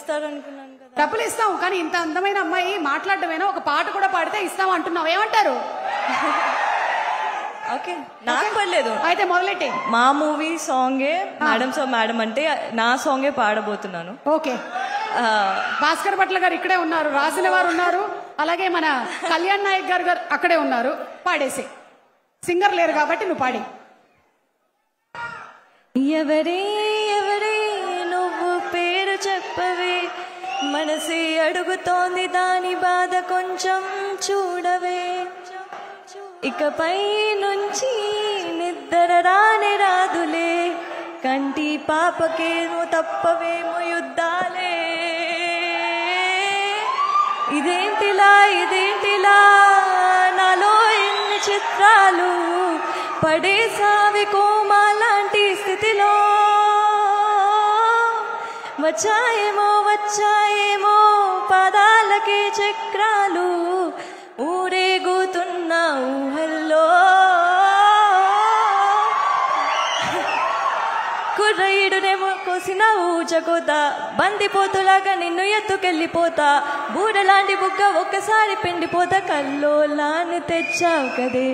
ఇస్తారు అనుకున్నాను కదా. డబ్బులు ఇస్తాం, కానీ ఇంత అందమైన అమ్మాయి మాట్లాడటమేనా, ఒక పాట కూడా పాడితే ఇస్తాం అంటున్నావు, ఏమంటారు? ఓకే, నాకు పర్లేదు. అయితే మొదలెట్టి. మా మూవీ సాంగే మేడం సో మేడం అంటే నా సాంగే పాడబోతున్నాను. ఓకే, భాస్కర్ భట్ల గారు ఇక్కడే ఉన్నారు, రాసిన వారు ఉన్నారు, అలాగే మన కళ్యాణ్ నాయక్ గారు అక్కడే ఉన్నారు. పాడేసి, సింగర్ లేరు కాబట్టి నువ్వు పాడి. ఎవరే ఎవరే నువ్వు పేరు చెప్పవే, మనసి అడుగుతోంది దాని బాధ కొంచెం చూడవే, ఇకపై నుంచి నిద్ర రానే రాదులే, కంటి పాపకేమో తప్పవేమో యుద్ధాలే, ఇదేంటిలా ఇదేంటిలా నాలో ఎన్ని చిత్రాలు పడేసావి కోమాలాంటి స్థితిలో, వచ్చాయేమో వచ్చాయేమో పాదాలకే చక్రాలు, ఊరేగుతున్న ఊహల్లో కుర్రయ్యుడునేమో కోసిన ఊచకోత, బందిపోతులాగా నిన్ను ఎత్తుకెళ్ళిపోతా, బూరెలాంటి బుగ్గ ఒక్కసారి పిండిపోతా, కల్లోలాను తెచ్చావు కదే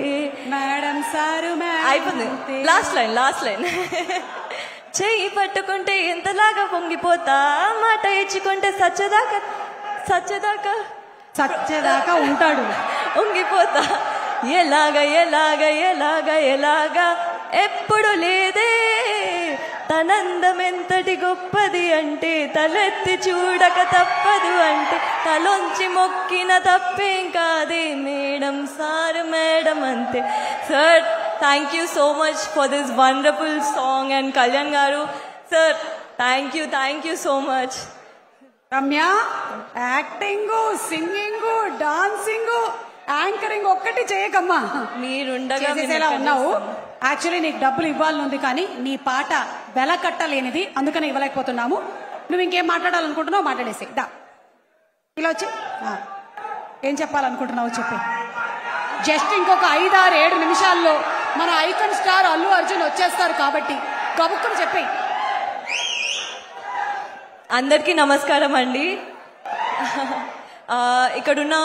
మేడం సారు. అయిపోయింది, లాస్ట్ లైన్. చెయ్యి పట్టుకుంటే ఎంతలాగా పొంగిపోతా, మాట ఇచ్చుకుంటే సచ్చదాకా ఉంటాడు, పొంగిపోతా, ఎలాగా ఎలాగా ఎలాగా ఎలాగా ఎప్పుడు లేదే, తనందం ఎంతటి గొప్పది అంటే, తలెత్తి చూడక తప్పదు అంటే, తలొంచి మొక్కిన తప్పేం కాదే, మేడం సార్ మేడం అంతే. Sir, thank you so much for this wonderful song. And Kalyan garu sir, thank you so much. Ramya, acting, singing, dancing, anchoring ఒక్కటి చేయకమ్మా, మీరుండగా ఉన్నావు. యాక్చువల్లీ నీకు డబ్బులు ఇవ్వాలనుంది, కానీ నీ పాట వెల కట్టలేనిది, అందుకని ఇవ్వలేకపోతున్నాము. నువ్వు ఇంకేం మాట్లాడాలనుకుంటున్నావు మాట్లాడేసి దా, ఇలా వచ్చి ఏం చెప్పాలనుకుంటున్నావు చెప్పి. జస్ట్ ఇంకొక 5-6-7 నిమిషాల్లో మన ఐకాన్ స్టార్ అల్లు అర్జున్ వచ్చేస్తారు కాబట్టి గబుక్కుని చెప్పి. అందరికీ నమస్కారం అండి. ఇక్కడున్న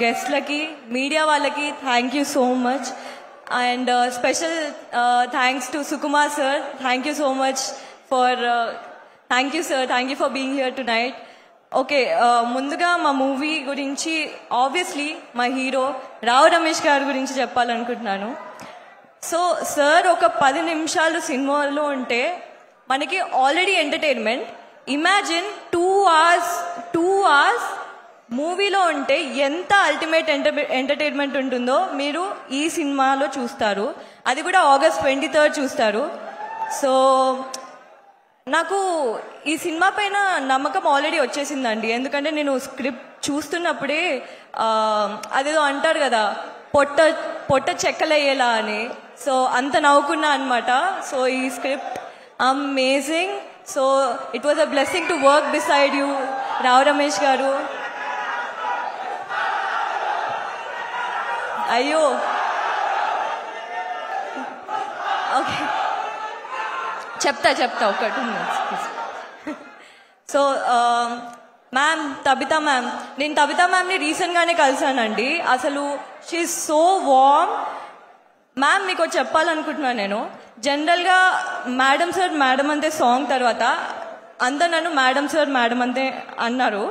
గెస్ట్లకి, మీడియా వాళ్ళకి thank you so much. And special thanks to Sukumar sir. Thank you so much for thank you sir, thank you for being here to night. Okay, ముందుగా మా మూవీ గురించి ఆబ్వియస్లీ మా హీరో రావు రమేష్ గారి గురించి చెప్పాలనుకుంటున్నాను. సో సార్ ఒక 10 నిమిషాలు సినిమాలో ఉంటే మనకి ఆల్రెడీ ఎంటర్టైన్మెంట్. ఇమాజిన్ 2 hours మూవీలో ఉంటే ఎంత అల్టిమేట్ ఎంటర్టైన్మెంట్ ఉంటుందో మీరు ఈ సినిమాలో చూస్తారు. అది కూడా August 23rd చూస్తారు. సో నాకు ఈ సినిమా పైన నమ్మకం ఆల్రెడీ వచ్చేసిందండి. ఎందుకంటే నేను స్క్రిప్ట్ చూస్తున్నప్పుడే అదేదో అంటారు కదా, పొట్ట చెక్కలయ్యేలా అని. సో అంత నవ్వుకున్నా అనమాట. సో ఈ script amazing. So it was a blessing to work beside you Rao Ramesh garu. అయ్యో, ఓకే, చెప్తా ఒక 2 minutes. So ma'am, Tabitha ma'am, నేను తబితా మ్యామ్ని రీసెంట్గానే కలిసానండి. అసలు she is so warm. Ma'am, మీకు చెప్పాలనుకుంటున్నాను నేను. జనరల్గా మేడం సార్ మేడం అంతే సాంగ్ తర్వాత అందరు నన్ను మేడం సార్ మేడం అంతే అన్నారు.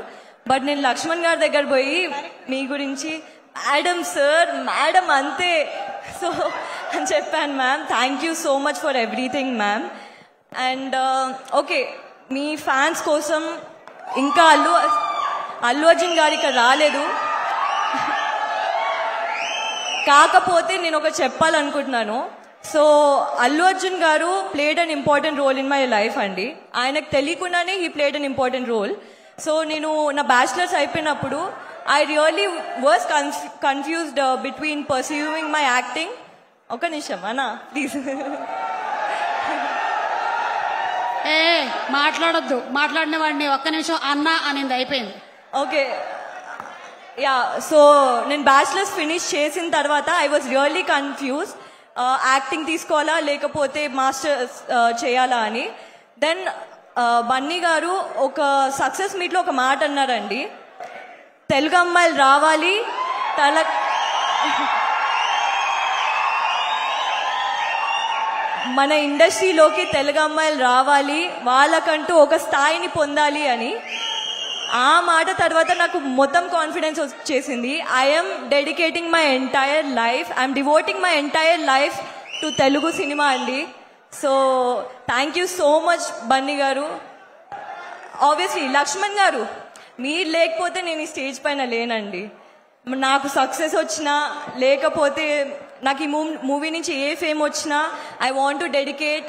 బట్ నేను లక్ష్మణ్ గారి దగ్గర పోయి మీ గురించి మేడం సార్ మేడం అంతే సో అని చెప్పాను. Ma'am, thank you so much for everything ma'am. And okay, me fans కోసం ఇంకా అల్లు అర్జున్ గారు ఇక్కడ రాలేదు, కాకపోతే నేను ఒక చెప్పాలనుకుంటున్నాను. సో అల్లు అర్జున్ గారు played an important role in my life అండి. ఆయనకు తెలియకుండానే he played an important role. So నేను నా బ్యాచిలర్స్ అయిపోయినప్పుడు I really was confused between pursuing my acting. ఒక నిమిషం అన్నా ప్లీజ్. మాట్లాడొద్దు, మాట్లాడిన వాడిని ఒక్క నిమిషం అన్నా అనింది, అయిపోయింది. Okay, yeah. సో నేను బ్యాచిలర్స్ ఫినిష్ చేసిన తర్వాత I was really confuse, acting తీసుకోవాలా లేకపోతే మాస్టర్స్ చేయాలా అని. దెన్ బన్నీ గారు ఒక సక్సెస్ మీట్లో ఒక మాట అన్నారండి, తెలుగు అమ్మాయిలు రావాలి మన ఇండస్ట్రీలోకి తెలుగు అమ్మాయిలు రావాలి, వాళ్ళకంటూ ఒక స్థాయిని పొందాలి అని. ఆ మాట తర్వాత నాకు మొత్తం కాన్ఫిడెన్స్ వచ్చేసింది. I'm dedicating my entire life, I'm devoting my entire life to Telugu cinema అండి. So thank you so much Bunny garu. Obviously Laxman గారు, మీరు లేకపోతే నేను ఈ స్టేజ్ పైన లేనండి. నాకు సక్సెస్ వచ్చినా లేకపోతే నాకు ఈ మూవీ నుంచి ఏ ఫేమ్ వచ్చినా I want to dedicate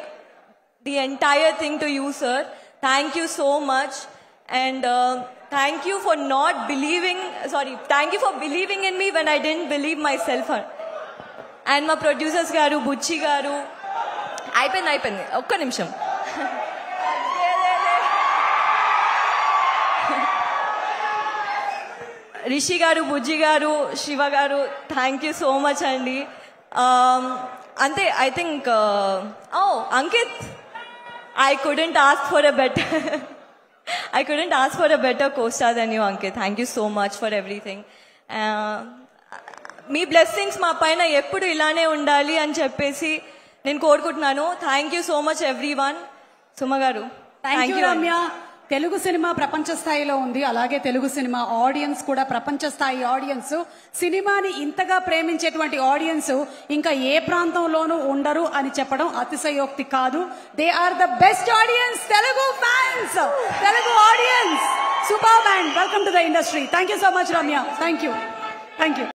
the entire thing to you sir. Thank you so much. And thank you for thank you for believing in me when I didn't believe myself. And my producers garu, Bucci garu, అయిపోయింది ఒక్క నిమిషం. రిషి గారు, బుజ్జి గారు, శివ గారు, thank you so much అండి. అంతే. I think Ankit, I couldn't ask for a better co-star than you, Ankit. Thank you so much for everything. మీ blessings మా పైన ఎప్పుడు ఇలానే ఉండాలి అని చెప్పేసి నేను కోరుకుంటున్నాను. Thank you so much everyone. Suma garu, thank you. Ramya, Telugu cinema ప్రపంచ స్థాయిలో ఉంది, అలాగే తెలుగు సినిమా ఆడియన్స్ కూడా ప్రపంచ స్థాయి ఆడియన్స్. సినిమాని ఇంతగా ప్రేమించేటువంటి ఆడియన్స్ ఇంకా ఏ ప్రాంతంలోనూ ఉండరు అని చెప్పడం అతిశయోక్తి కాదు. They are the best audience, Telugu fans, Telugu audience. Super band, welcome to the industry. Thank you so much Ramya. Thank you.